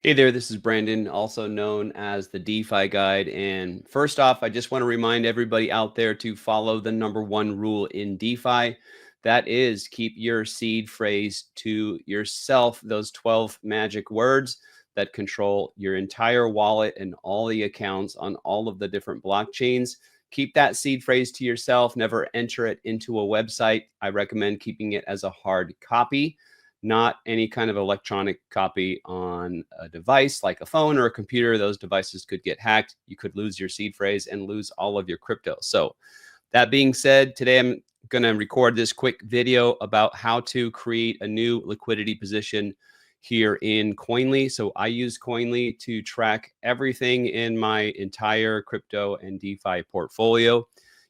Hey there, this is Brandon, also known as the DeFi Guide. And first off, I just want to remind everybody out there to follow the number one rule in DeFi. That is keep your seed phrase to yourself, those 12 magic words that control your entire wallet and all the accounts on all of the different blockchains. Keep that seed phrase to yourself. Never enter it into a website. I recommend keeping it as a hard copy, not any kind of electronic copy on a device like a phone or a computer. Those devices could get hacked. You could lose your seed phrase and lose all of your crypto. So that being said, today I'm going to record this quick video about how to create a new liquidity position here in Koinly. So I use Koinly to track everything in my entire crypto and DeFi portfolio.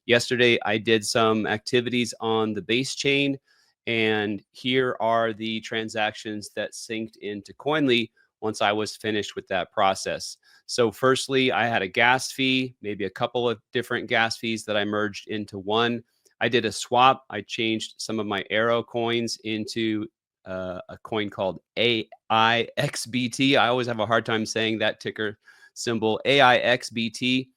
Yesterday, I did some activities on the base chain, and here are the transactions that synced into Koinly once I was finished with that process. So firstly, I had a gas fee, maybe a couple of different gas fees that I merged into one. I did a swap. I changed some of my Arrow coins into a coin called AIXBT. I always have a hard time saying that ticker symbol, AIXBT.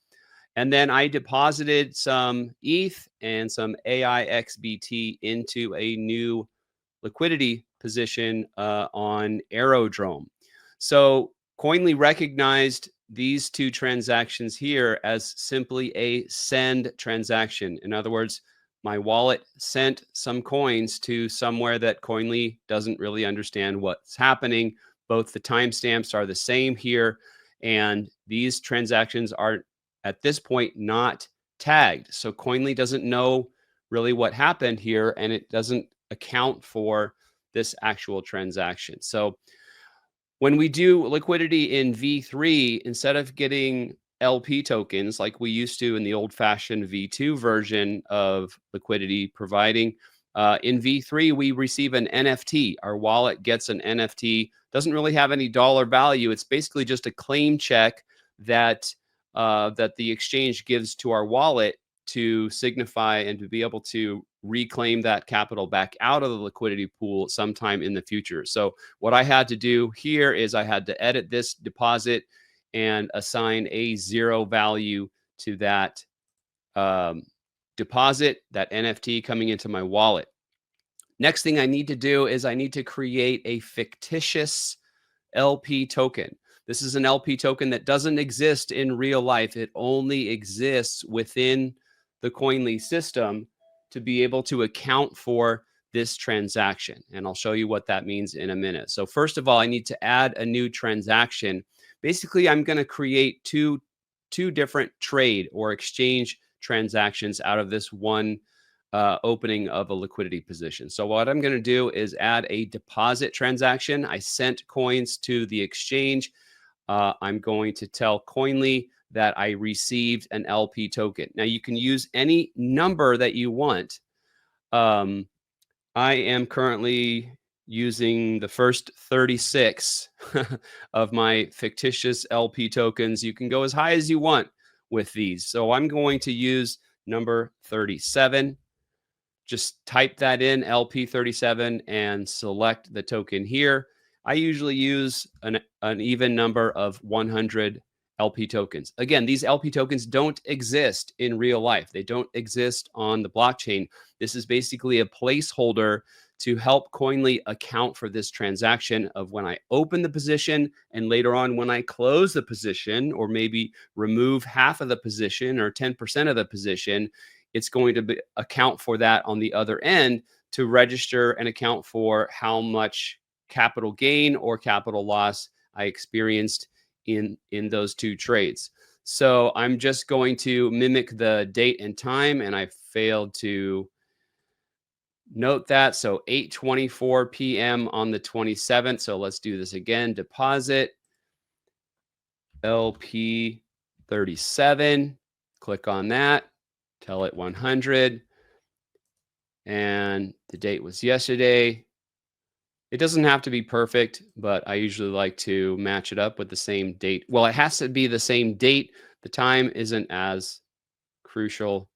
And then I deposited some ETH and some AIXBT into a new liquidity position on Aerodrome. So Koinly recognized these two transactions here as simply a send transaction. In other words, my wallet sent some coins to somewhere that Koinly doesn't really understand what's happening. Both the timestamps are the same here, and these transactions are at this point not tagged. So Koinly doesn't know really what happened here, and it doesn't account for this actual transaction. So when we do liquidity in V3, instead of getting LP tokens like we used to in the old-fashioned V2 version of liquidity providing, in V3, we receive an NFT. Our wallet gets an NFT. Doesn't really have any dollar value. It's basically just a claim check that that the exchange gives to our wallet to signify and to be able to reclaim that capital back out of the liquidity pool sometime in the future. So what I had to do here is I had to edit this deposit and assign a 0 value to that deposit, that NFT coming into my wallet. Next thing I need to do is I need to create a fictitious LP token. This is an LP token that doesn't exist in real life. It only exists within the Koinly system to be able to account for this transaction. And I'll show you what that means in a minute. So first of all, I need to add a new transaction. Basically, I'm going to create two different trade or exchange transactions out of this one opening of a liquidity position. So what I'm going to do is add a deposit transaction. I sent coins to the exchange. I'm going to tell Koinly that I received an LP token. Now you can use any number that you want. I am currently using the first 36 of my fictitious LP tokens. You can go as high as you want with these. So I'm going to use number 37. Just type that in, LP37, and select the token here. I usually use an even number of 100 LP tokens. Again, these LP tokens don't exist in real life. They don't exist on the blockchain. This is basically a placeholder to help Koinly account for this transaction of when I open the position and later on when I close the position, or maybe remove half of the position or 10% of the position. It's going to account for that on the other end to register and account for how much capital gain or capital loss I experienced in those two trades. So I'm just going to mimic the date and time, and I failed to note that. So 8:24 p.m. on the 27th. So let's do this again. Deposit LP 37. Click on that. Tell it 100. And the date was yesterday. It doesn't have to be perfect, but I usually like to match it up with the same date. Well, it has to be the same date. The time isn't as crucial,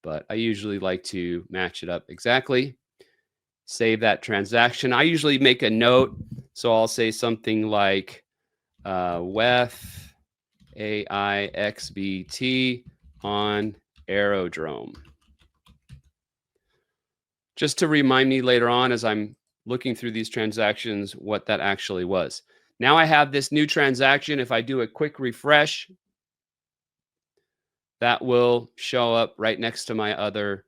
but I usually like to match it up exactly. Save that transaction. I usually make a note. So I'll say something like, WETH AIXBT on Aerodrome. Just to remind me later on as I'm looking through these transactions what that actually was. Now I have this new transaction. If I do a quick refresh, that will show up right next to my other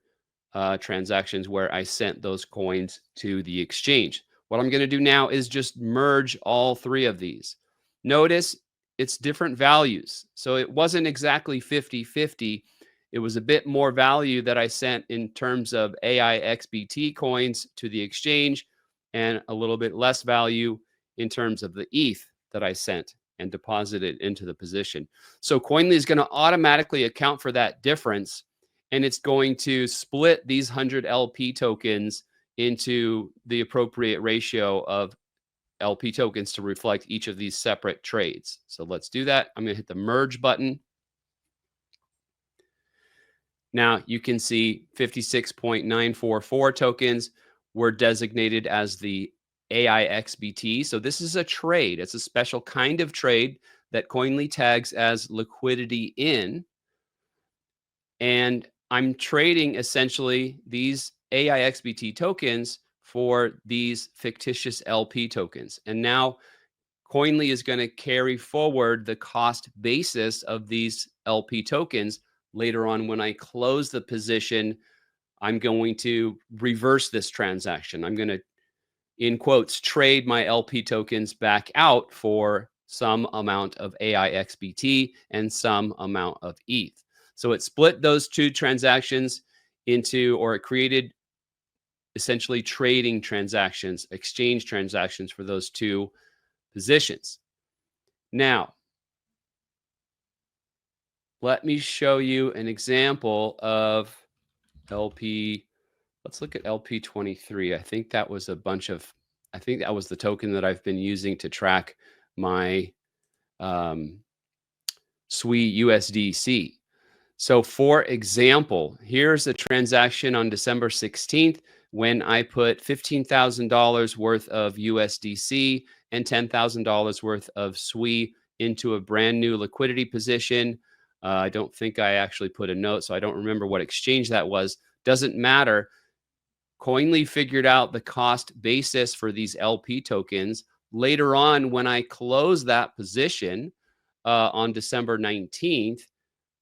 transactions where I sent those coins to the exchange. What I'm going to do now is just merge all three of these. Notice it's different values. So it wasn't exactly 50-50. It was a bit more value that I sent in terms of AIXBT coins to the exchange and a little bit less value in terms of the ETH that I sent and deposited into the position. So Koinly is going to automatically account for that difference, and it's going to split these 100 LP tokens into the appropriate ratio of LP tokens to reflect each of these separate trades. So let's do that. I'm going to hit the merge button. Now you can see 56.944 tokens were designated as the AIXBT. So this is a trade. It's a special kind of trade that Koinly tags as liquidity in. And I'm trading essentially these AIXBT tokens for these fictitious LP tokens. And now Koinly is going to carry forward the cost basis of these LP tokens. Later on, when I close the position, I'm going to reverse this transaction. I'm going to, in quotes, trade my LP tokens back out for some amount of AIXBT and some amount of ETH. So it split those two transactions into, or it created essentially trading transactions, exchange transactions for those two positions. Now, let me show you an example of LP. Let's look at LP23. I think that was a bunch of, I think that was the token that I've been using to track my SUI USDC. So for example, here's a transaction on December 16th when I put $15,000 worth of USDC and $10,000 worth of SUI into a brand new liquidity position. I don't think I actually put a note, so I don't remember what exchange that was. Doesn't matter. Koinly figured out the cost basis for these LP tokens. Later on, when I closed that position on December 19th,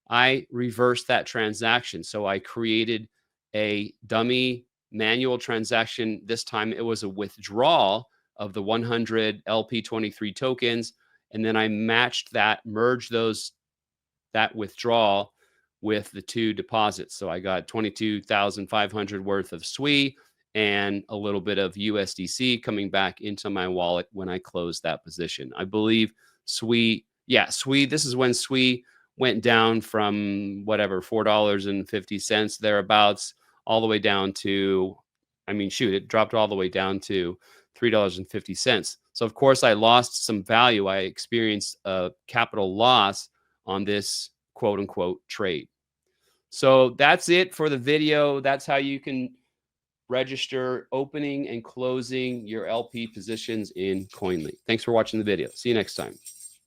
I reversed that transaction. So I created a dummy manual transaction. This time it was a withdrawal of the 100 LP23 tokens. And then I matched that, merged that withdrawal with the two deposits. So I got 22,500 worth of SUI and a little bit of USDC coming back into my wallet when I closed that position. I believe SUI, this is when SUI went down from whatever, $4.50 thereabouts, all the way down to, it dropped all the way down to $3.50. So of course I lost some value. I experienced a capital loss on this quote unquote trade. So that's it for the video. That's how you can register opening and closing your LP positions in Koinly. Thanks for watching the video. See you next time.